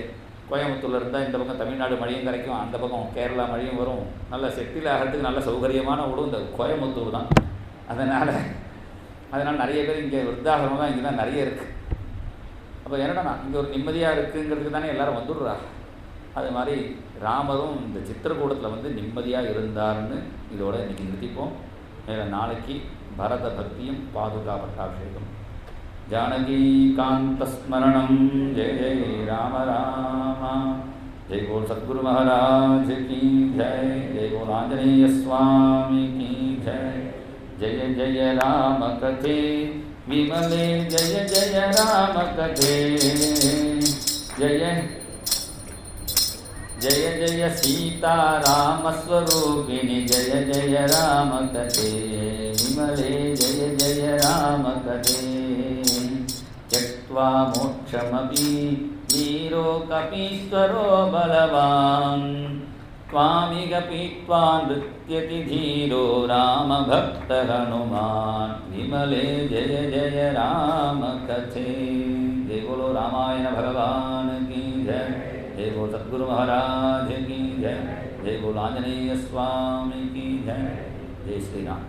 கோயம்புத்தூரில் இருந்தால் இந்த பக்கம் தமிழ்நாடு மழையும் கிடைக்கும், அந்த பக்கம் கேரளா மழையும் வரும். நல்ல செட்டில் ஆகிறதுக்கு நல்ல சௌகரியமான ஊடும் இந்த கோயம்புத்தூர் தான். அதனால் நிறைய பேர் இங்கே விருத்தாசிரமம் தான் இங்கே தான் நிறைய இருக்குது. அப்போ என்னடா இங்கே ஒரு நிம்மதியாக இருக்குங்கிறதுக்கு தானே எல்லோரும் வந்துடுறா. அது மாதிரி ராமரும் இந்த சித்திரக்கூடத்தில் வந்து நிம்மதியாக இருந்தார்னு இதோட இன்றைக்கி நிறுத்திப்போம். மேலே நாளைக்கு பரத பக்தியும் பாதுகா பட்டாபிஷேகம். जानकीकान्तस्मरणं जय जय राम राम। जय बोल सद्गुरु महाराज की जय। जय बोल आंजनेय स्वामी की जय। जय जय राम कथे विमले जय जय राम कथे। जय जय जय सीता राम स्वरूपिणी जय जय राम कथे विमले जय जय राम कथे। त्यक्त्वा मोक्षमपि वीरो कपीश्वरो बलवान् त्वामिह पीत्वा नृत्यति धीरो रामभक्त हनुमान् विमले जय जय राम कथे। जय बोलो रामायण भगवान की जय। जय बोल सद्गुरु महाराज की जय। जय बोल आंजनेय स्वामी की जय। जय श्री राम।